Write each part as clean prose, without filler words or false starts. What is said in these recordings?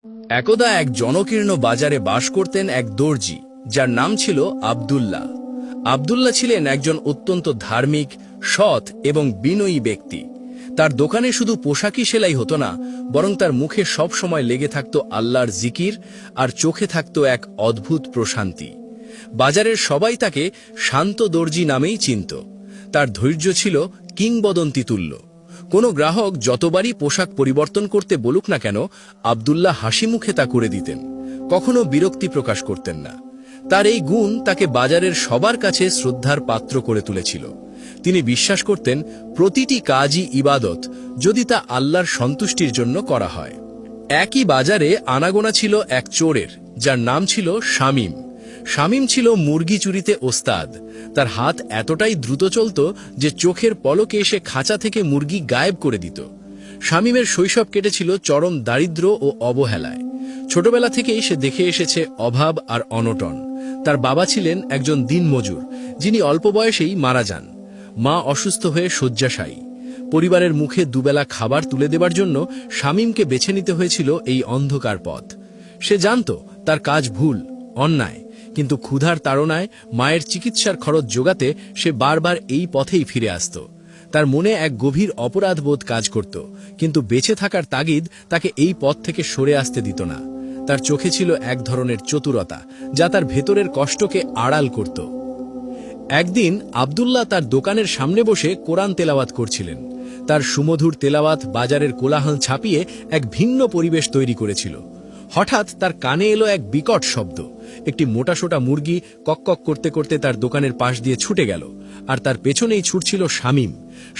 একদা এক জনকীর্ণ বাজারে বাস করতেন এক দর্জি, যার নাম ছিল আব্দুল্লাহ। আব্দুল্লাহ ছিলেন একজন অত্যন্ত ধার্মিক, সৎ এবং বিনয়ী ব্যক্তি। তার দোকানে শুধু পোশাকই সেলাই হতো না, বরং তার মুখে সব সময় লেগে থাকত আল্লাহর জিকির, আর চোখে থাকত এক অদ্ভুত প্রশান্তি। বাজারের সবাই তাকে শান্ত দর্জি নামেই চিনত। তার ধৈর্য ছিল কিংবদন্তি তুল্য। কোনো গ্রাহক যতবারই পোশাক পরিবর্তন করতে বলুক না কেন, আব্দুল্লাহ হাসি মুখে তা করে দিতেন, কখনো বিরক্তি প্রকাশ করতেন না। তার এই গুণ তাকে বাজারের সবার কাছে শ্রদ্ধার পাত্র করে তুলেছিল। তিনি বিশ্বাস করতেন, প্রতিটি কাজই ইবাদত, যদি তা আল্লাহর সন্তুষ্টির জন্য করা হয়। একই বাজারে আনাগোনা ছিল এক চোরের, যার নাম ছিল শামীম। শামীম ছিল মুরগি চুরিতে ওস্তাদ। তার হাত এতটাই দ্রুত চলত যে চোখের পলকে সে খাঁচা থেকে মুরগি গায়েব করে দিত। শামীমের শৈশব কেটেছিল চরম দারিদ্র্য ও অবহেলায়। ছোটবেলা থেকেই সে দেখে এসেছে অভাব আর অনটন। তার বাবা ছিলেন একজন দিনমজুর, যিনি অল্প বয়সেই মারা যান। মা অসুস্থ হয়ে শয্যাশায়ী। পরিবারের মুখে দুবেলা খাবার তুলে দেবার জন্য শামীমকে বেছে নিতে হয়েছিল এই অন্ধকার পথ। সে জানত তার কাজ ভুল, অন্যায়, কিন্তু ক্ষুধার তাড়নায় মায়ের চিকিৎসার খরচ জোগাতে সে বারবার এই পথেই ফিরে আসত। তার মনে এক গভীর অপরাধবোধ কাজ করত, কিন্তু বেঁচে থাকার তাগিদ তাকে এই পথ থেকে সরে আসতে দিত না। তার চোখে ছিল এক ধরনের চতুরতা, যা তার ভেতরের কষ্টকে আড়াল করত। একদিন আব্দুল্লাহ তার দোকানের সামনে বসে কোরআন তেলাওয়াত করছিলেন। তার সুমধুর তেলাওয়াত বাজারের কোলাহল ছাপিয়ে এক ভিন্ন পরিবেশ তৈরি করেছিল। হঠাৎ তার কানে এলো এক বিকট শব্দ। একটি মোটাসোটা মুরগি কককক করতে করতে তার দোকানের পাশ দিয়ে ছুটে গেল, আর তার পেছনেই ছুটছিল শামীম।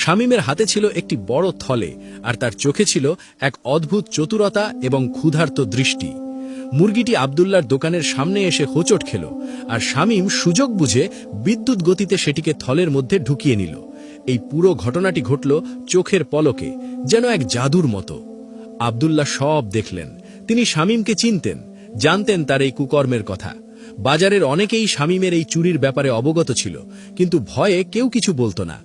শামীমের হাতে ছিল একটি বড় থলে, আর তার চোখে ছিল এক অদ্ভুত চতুরতা এবং ক্ষুধার্ত দৃষ্টি। মুরগিটি আব্দুল্লাহর দোকানের সামনে এসে হোঁচট খেল, আর শামীম সুযোগ বুঝে বিদ্যুৎ গতিতে সেটিকে থলের মধ্যে ঢুকিয়ে নিল। এই পুরো ঘটনাটি ঘটল চোখের পলকে, যেন এক জাদুর মতো। আব্দুল্লাহ সব দেখলেন। তিনি শামীমকে চিনতেন, জানতেন তার এই কুকর্মের কথা। বাজারের অনেকেই শামীমের এই চুরির ব্যাপারে অবগত ছিল, কিন্তু ভয়ে কেউ কিছু বলতো না।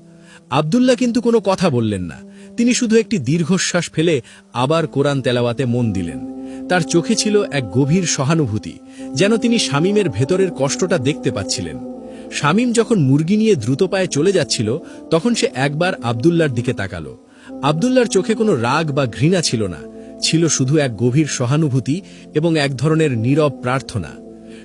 আব্দুল্লাহ কিন্তু কোনো কথা বললেন না। তিনি শুধু একটি দীর্ঘশ্বাস ফেলে আবার কোরআন তেলাওয়াতে মন দিলেন। তার চোখে ছিল এক গভীর সহানুভূতি, যেন তিনি শামীমের ভেতরের কষ্টটা দেখতে পাচ্ছিলেন। শামীম যখন মুরগি নিয়ে দ্রুত পায়ে চলে যাচ্ছিল, তখন সে একবার আব্দুল্লাহর দিকে তাকালো। আব্দুল্লাহর চোখে কোনো রাগ বা ঘৃণা ছিল না, ছিল শুধু এক গভীর সহানুভূতি এবং এক ধরনের নীরব প্রার্থনা।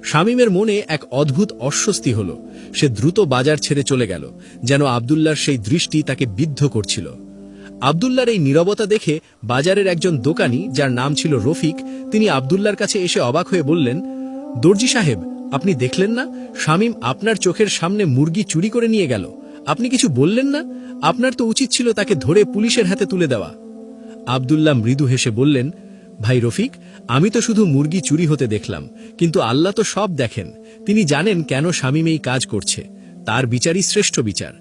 শামীমের মনে এক অদ্ভুত অস্বস্তি হল। সে দ্রুত বাজার ছেড়ে চলে গেল, যেন আব্দুল্লাহর সেই দৃষ্টি তাকে বিদ্ধ করছিল। আব্দুল্লাহর এই নীরবতা দেখে বাজারের একজন দোকানি, যার নাম ছিল রফিক, তিনি আব্দুল্লাহর কাছে এসে অবাক হয়ে বললেন, দর্জি সাহেব, আপনি দেখলেন না শামীম আপনার চোখের সামনে মুরগি চুরি করে নিয়ে গেল? আপনি কিছু বললেন না? আপনার তো উচিত ছিল তাকে ধরে পুলিশের হাতে তুলে দেওয়া। আব্দুল্লাহ মৃদু হেসে বললেন, ভাই রফিক, আমি তো শুধু মুরগি চুরি হতে দেখলাম, কিন্তু আল্লাহ তো সব দেখেন। তিনি জানেন কেন শামীম এই কাজ করছে। তার বিচারই শ্রেষ্ঠ বিচার।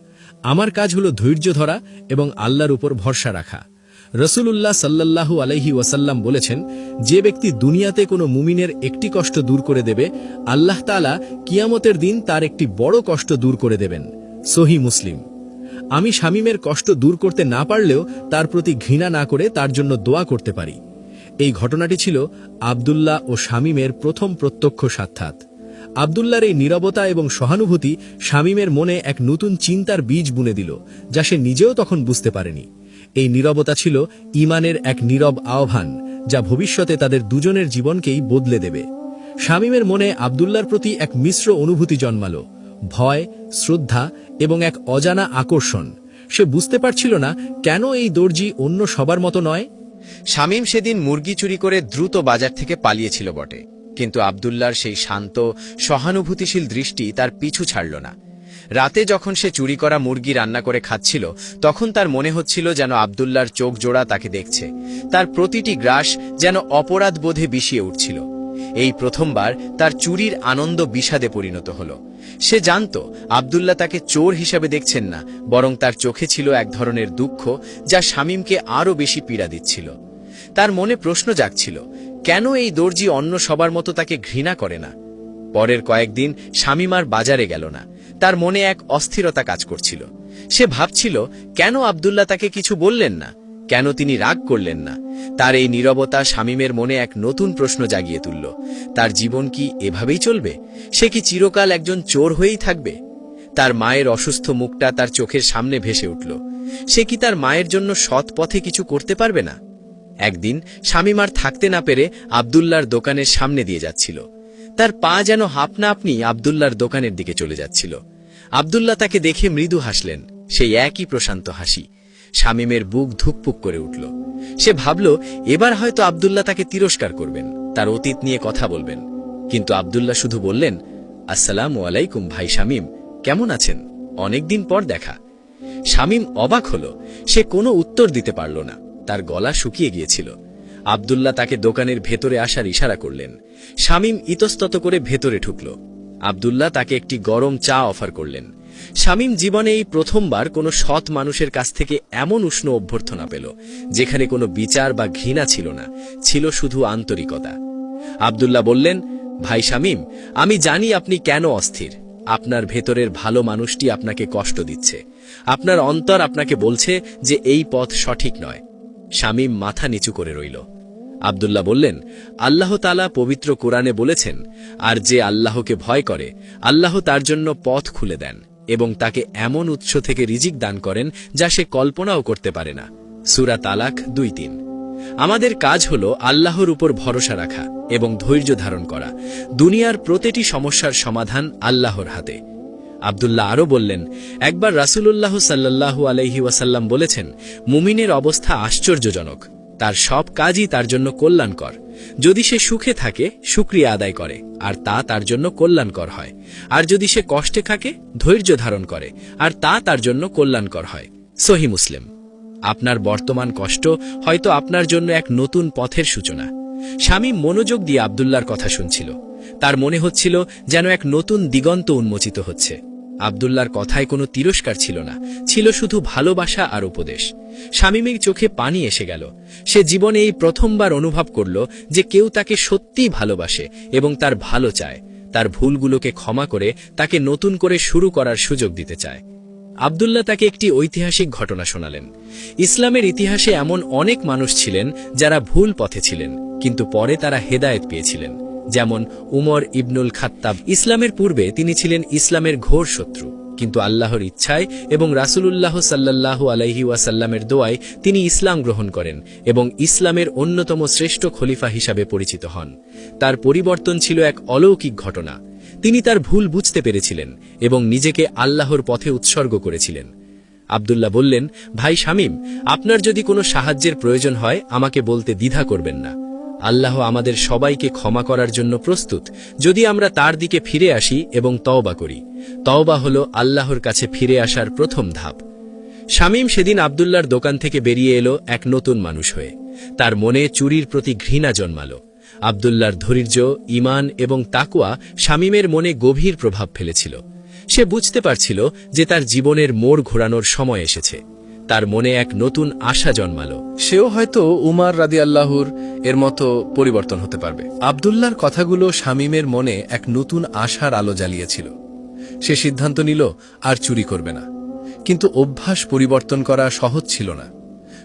আমার কাজ হলো ধৈর্য ধরা এবং আল্লাহর উপর ভরসা রাখা। রাসূলুল্লাহ সাল্লাল্লাহু আলাইহি ওয়াসাল্লাম বলেছেন, যে ব্যক্তি দুনিয়াতে কোনো মুমিনের একটি কষ্ট দূর করে দেবে, আল্লাহ তাআলা কিয়ামতের দিন তার একটি বড় কষ্ট দূর করে দেবেন। সহিহ মুসলিম। আমি শামীমের কষ্ট দূর করতে না পারলেও তার প্রতি ঘৃণা না করে তার জন্য দোয়া করতে পারি। এই ঘটনাটি ছিল আব্দুল্লাহ ও শামীমের প্রথম প্রত্যক্ষ সাক্ষাৎ। আব্দুল্লাহর এই নীরবতা এবং সহানুভূতি শামীমের মনে এক নতুন চিন্তার বীজ বুনে দিল, যা সে নিজেও তখন বুঝতে পারেনি। এই নীরবতা ছিল ঈমানের এক নীরব আহ্বান, যা ভবিষ্যতে তাদের দুজনের জীবনকেই বদলে দেবে। শামীমের মনে আব্দুল্লাহর প্রতি এক মিশ্র অনুভূতি জন্মালো, ভয়, শ্রদ্ধা এবং এক অজানা আকর্ষণ। সে বুঝতে পারছিল না কেন এই দর্জি অন্য সবার মতো নয়। শামীম সেদিন মুরগি চুরি করে দ্রুত বাজার থেকে পালিয়েছিল বটে, কিন্তু আব্দুল্লাহর সেই শান্ত, সহানুভূতিশীল দৃষ্টি তার পিছু ছাড়ল না। রাতে যখন সে চুরি করা মুরগি রান্না করে খাচ্ছিল, তখন তার মনে হচ্ছিল যেন আব্দুল্লাহর চোখ জোড়া তাকে দেখছে। তার প্রতিটি গ্রাস যেন অপরাধ বোধে বিষিয়ে উঠছিল। এই প্রথমবার তার চুরির আনন্দ বিষাদে পরিণত হল। সে জানত আব্দুল্লাহ তাকে চোর হিসাবে দেখছেন না, বরং তার চোখে ছিল এক ধরনের দুঃখ, যা শামীমকে আরও বেশি পীড়া দিচ্ছিল। তার মনে প্রশ্ন জাগছিল, কেন এই দর্জি অন্য সবার মতো তাকে ঘৃণা করে না? পরের কয়েকদিন শামীম আর বাজারে গেল না। তার মনে এক অস্থিরতা কাজ করছিল। সে ভাবছিল, কেন আব্দুল্লাহ তাকে কিছু বললেন না, কেন তিনি রাগ করলেন না? তার এই নীরবতা শামীমের মনে এক নতুন প্রশ্ন জাগিয়ে তুলল। তার জীবন কি এভাবেই চলবে? সে কি চিরকাল একজন চোর হয়েই থাকবে? তার মায়ের অসুস্থ মুখটা তার চোখের সামনে ভেসে উঠল। সে কি তার মায়ের জন্য সৎ পথে কিছু করতে পারবে না? একদিন শামীম আর থাকতে না পেরে আব্দুল্লাহর দোকানের সামনে দিয়ে যাচ্ছিল। তার পা যেন আপনা আপনি আব্দুল্লাহর দোকানের দিকে চলে যাচ্ছিল। আব্দুল্লাহ তাকে দেখে মৃদু হাসলেন, সেই একই প্রশান্ত হাসি। শামীমের বুক ধুকপুক করে উঠল। সে ভাবল, এবার হয়তো আব্দুল্লাহ তাকে তিরস্কার করবেন, তার অতীত নিয়ে কথা বলবেন। কিন্তু আব্দুল্লাহ শুধু বললেন, আসসালামু আলাইকুম ভাই শামীম, কেমন আছেন? অনেকদিন পর দেখা। শামীম অবাক হল। সে কোনো উত্তর দিতে পারল না, তার গলা শুকিয়ে গিয়েছিল। আব্দুল্লাহ তাকে দোকানের ভেতরে আসার ইশারা করলেন। শামীম ইতস্তত করে ভেতরে ঢুকল। আব্দুল্লাহ তাকে একটি গরম চা অফার করলেন। শামীম জীবনে এই প্রথমবার কোনো সৎ মানুষের কাছ থেকে এমন উষ্ণ অভ্যর্থনা পেল, যেখানে কোনো বিচার বা ঘৃণা ছিল না, ছিল শুধু আন্তরিকতা। আব্দুল্লাহ বললেন, ভাই শামীম, আমি জানি আপনি কেন অস্থির। আপনার ভেতরের ভালো মানুষটি আপনাকে কষ্ট দিচ্ছে। আপনার অন্তর আপনাকে বলছে যে এই পথ সঠিক নয়। শামীম মাথা নিচু করে রইল। আব্দুল্লাহ বললেন, আল্লাহ তাআলা পবিত্র কোরআনে বলেছেন, আর যে আল্লাহকে ভয় করে আল্লাহ তার জন্য পথ খুলে দেন এবং তাকে এমন উৎস থেকে রিজিক দান করেন যা সে কল্পনাও করতে পারে না। সূরা তালাক 2:3। আমাদের কাজ হল আল্লাহর উপর ভরসা রাখা এবং ধৈর্য ধারণ করা। দুনিয়ার প্রতিটি সমস্যার সমাধান আল্লাহর হাতে। আব্দুল্লাহ আরও বললেন, একবার রাসূলুল্লাহ সাল্লাল্লাহু আলাইহি ওয়াসাল্লাম বলেছেন, মুমিনের অবস্থা আশ্চর্যজনক। তার সব কাজই তার জন্য কল্যাণকর। যদি সে সুখে থাকে, শুকরিয়া আদায় করে, আর তা তার জন্য কল্যাণকর হয়। আর যদি সে কষ্টে থাকে, ধৈর্য ধারণ করে, আর তা তার জন্য কল্যাণকর হয়। সহিহ মুসলিম। আপনার বর্তমান কষ্ট হয়তো আপনার জন্য এক নতুন পথের সূচনা। শামীম মনোযোগ দিয়ে আব্দুল্লাহর কথা শুনছিল। তার মনে হচ্ছিল যেন এক নতুন দিগন্ত উন্মোচিত হচ্ছে। আব্দুল্লাহর কথায় কোনো তিরস্কার ছিল না, ছিল শুধু ভালোবাসা আর উপদেশ। শামীমের চোখে পানি এসে গেল। সে জীবনে এই প্রথমবার অনুভব করল যে কেউ তাকে সত্যিই ভালোবাসে এবং তার ভালো চায়, তার ভুলগুলোকে ক্ষমা করে তাকে নতুন করে শুরু করার সুযোগ দিতে চায়। আব্দুল্লাহ তাকে একটি ঐতিহাসিক ঘটনা শোনালেন। ইসলামের ইতিহাসে এমন অনেক মানুষ ছিলেন যারা ভুল পথে ছিলেন, কিন্তু পরে তারা হেদায়েত পেয়েছিলেন। যেমন উমর ইবনুল খাত্তাব। ইসলামের পূর্বে তিনি ছিলেন ইসলামের ঘোর শত্রু, কিন্তু আল্লাহর ইচ্ছায় এবং রাসূলুল্লাহ সাল্লাল্লাহু আলাইহি ওয়াসাল্লামের দোয়ায় তিনি ইসলাম গ্রহণ করেন এবং ইসলামের অন্যতম শ্রেষ্ঠ খলিফা হিসাবে পরিচিত হন। তার পরিবর্তন ছিল এক অলৌকিক ঘটনা। তিনি তার ভুল বুঝতে পেরেছিলেন এবং নিজেকে আল্লাহর পথে উৎসর্গ করেছিলেন। আব্দুল্লাহ বললেন, ভাই শামীম, আপনার যদি কোনো সাহায্যের প্রয়োজন হয় আমাকে বলতে দ্বিধা করবেন না। আল্লাহ আমাদের সবাইকে ক্ষমা করার জন্য প্রস্তুত, যদি আমরা তার দিকে ফিরে আসি এবং তওবা করি। তওবা হল আল্লাহর কাছে ফিরে আসার প্রথম ধাপ। শামীম সেদিন আব্দুল্লাহর দোকান থেকে বেরিয়ে এলো এক নতুন মানুষ হয়ে। তার মনে চুরির প্রতি ঘৃণা জন্মালো। আব্দুল্লাহর ধৈর্য, ঈমান এবং তাকওয়া শামীমের মনে গভীর প্রভাব ফেলেছিল। সে বুঝতে পারছিল যে তার জীবনের মোড় ঘোরানোর সময় এসেছে। তার মনে এক নতুন আশা জন্মালো। সেও হয়তো উমার রাদিয়াল্লাহুর এর মতো পরিবর্তন হতে পারবে। আব্দুল্লাহর কথাগুলো শামীমের মনে এক নতুন আশার আলো জ্বালিয়েছিল। সে সিদ্ধান্ত নিল আর চুরি করবে না। কিন্তু অভ্যাস পরিবর্তন করা সহজ ছিল না।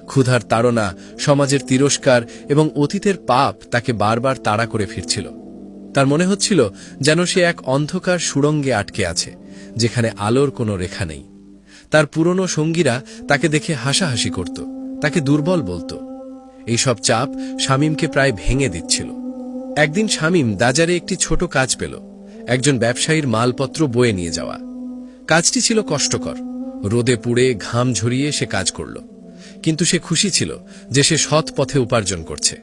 ক্ষুধার তাড়না, সমাজের তিরস্কার এবং অতীতের পাপ তাকে বারবার তাড়া করে ফিরছিল। তার মনে হচ্ছিল যেন সে এক অন্ধকার সুড়ঙ্গে আটকে আছে, যেখানে আলোর কোনো রেখা নেই। তার পুরনো সঙ্গীরা তাকে দেখে হাসাহাসি করত, তাকে দুর্বল বলত। এইসব চাপ শামীমকে প্রায় ভেঙে দিচ্ছিল। একদিন শামীম দাজারে একটি ছোট কাজ পেল, একজন ব্যবসায়ীর মালপত্র বয়ে নিয়ে যাওয়া। কাজটি ছিল কষ্টকর। রোদে পুড়ে ঘাম ঝরিয়ে সে কাজ করল, কিন্তু সে খুশি ছিল যে সে সৎ পথে উপার্জন করছে।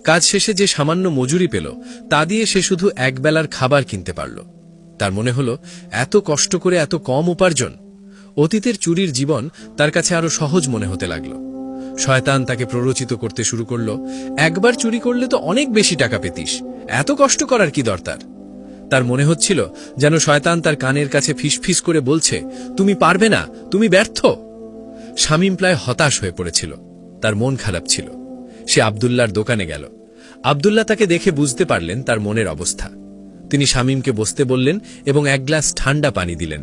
কাজ শেষে যে সামান্য মজুরি পেল তা দিয়ে সে শুধু একবেলার খাবার কিনতে পারল। তার মনে হল, এত কষ্ট করে এত কম উপার্জন। অতীতের চুরির জীবন তার কাছে আরো সহজ মনে হতে লাগল। শয়তান তাকে প্ররোচিত করতে শুরু করল, একবার চুরি করলে তো অনেক বেশি টাকা পেতিস, এত কষ্ট করার কি দরকার। তার মনে হচ্ছিল যেন শয়তান তার কানের কাছে ফিসফিস করে বলছে, তুমি পারবে না, তুমি ব্যর্থ। শামীম প্রায় হতাশ হয়ে পড়েছিল, তার মন খারাপ ছিল। সে আব্দুল্লাহর দোকানে গেল। আব্দুল্লাহ তাকে দেখে বুঝতে পারলেন তার মনের অবস্থা। তিনি শামীমকে বসতে বললেন এবং এক গ্লাস ঠান্ডা পানি দিলেন।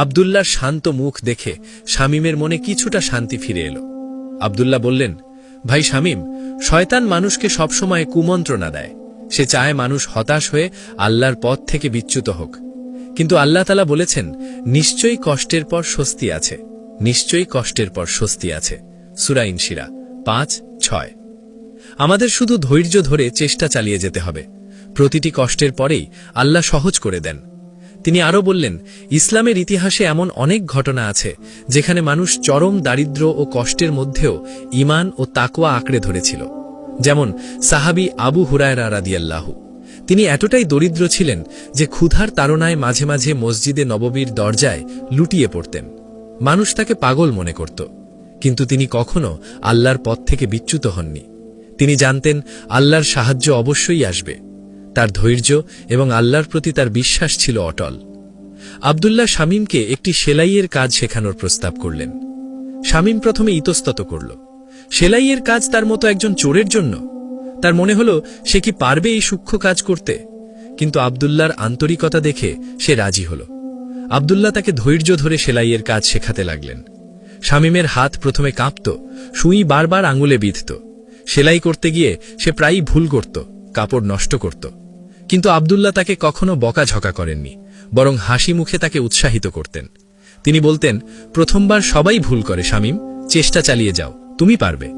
আব্দুল্লাহর শান্ত মুখ দেখে শামীমের মনে কিছুটা শান্তি ফিরে এলো। আব্দুল্লাহ বললেন, ভাই শামীম, শয়তান মানুষকে সবসময় কুমন্ত্রণা দেয়। সে চায় মানুষ হতাশ হয়ে আল্লাহর পথ থেকে বিচ্যুত হোক। কিন্তু আল্লাহ তাআলা বলেছেন, নিশ্চয়ই কষ্টের পর স্বস্তি আছে, নিশ্চয়ই কষ্টের পর স্বস্তি আছে। সূরা ইনশিরা ৫:৬। আমাদের শুধু ধৈর্য ধরে চেষ্টা চালিয়ে যেতে হবে। প্রতিটি কষ্টের পরেই আল্লাহ সহজ করে দেন। তিনি আরও বললেন, ইসলামের ইতিহাসে এমন অনেক ঘটনা আছে যেখানে মানুষ চরম দারিদ্র্য ও কষ্টের মধ্যেও ঈমান ও তাকওয়া আঁকড়ে ধরেছিল। যেমন সাহাবী আবু হুরায়রা রাদিয়াল্লাহু। তিনি এতটাই দরিদ্র ছিলেন যে ক্ষুধার তাড়নায় মাঝে মাঝে মসজিদে নববীর দরজায় লুটিয়ে পড়তেন। মানুষ তাকে পাগল মনে করত, কিন্তু তিনি কখনো আল্লাহর পথ থেকে বিচ্যুত হননি। তিনি জানতেন আল্লাহর সাহায্য অবশ্যই আসবে। তার ধৈর্য এবং আল্লাহর প্রতি তার বিশ্বাস ছিল অটল। আব্দুল্লাহ শামীমকে একটি সেলাইয়ের কাজ শেখানোর প্রস্তাব করলেন। শামীম প্রথমে ইতস্তত করল। সেলাইয়ের কাজ তার মতো একজন চোরের জন্য? তার মনে হল সে কি পারবে এই সূক্ষ্ম কাজ করতে? কিন্তু আব্দুল্লাহর আন্তরিকতা দেখে সে রাজি হল। আব্দুল্লাহ তাকে ধৈর্য ধরে সেলাইয়ের কাজ শেখাতে লাগলেন। শামীমের হাত প্রথমে কাঁপত, সুই বারবার আঙুলে বিঁধত। সেলাই করতে গিয়ে সে প্রায়ই ভুল করত, কাপড় নষ্ট করত। কিন্তু আব্দুল্লাহ তাকে কখনো বকাঝকা করেননি, বরং হাসি মুখে তাকে উৎসাহিত করতেন। তিনি বলতেন, প্রথমবার সবাই ভুল করে শামীম, চেষ্টা চালিয়ে যাও, তুমি পারবে।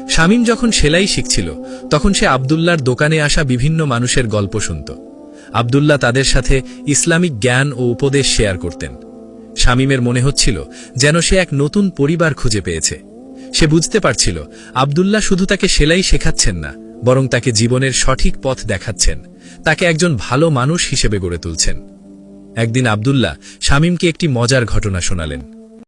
শামীম যখন সেলাই শিখছিল তখন সে আব্দুল্লাহর দোকানে আসা বিভিন্ন মানুষের গল্প শুনত। আব্দুল্লাহ তাদের সাথে ইসলামিক জ্ঞান ও উপদেশ শেয়ার করতেন। শামীমের মনে হচ্ছিল যেন সে এক নতুন পরিবার খুঁজে পেয়েছে। সে বুঝতে পারছিল আব্দুল্লাহ শুধু তাকে সেলাই শেখাচ্ছেন না, বরং তাকে জীবনের সঠিক পথ দেখাচ্ছেন, তাকে একজন ভালো মানুষ হিসেবে গড়ে তুলছেন। একদিন আব্দুল্লাহ শামীমকে একটি মজার ঘটনা শোনালেন।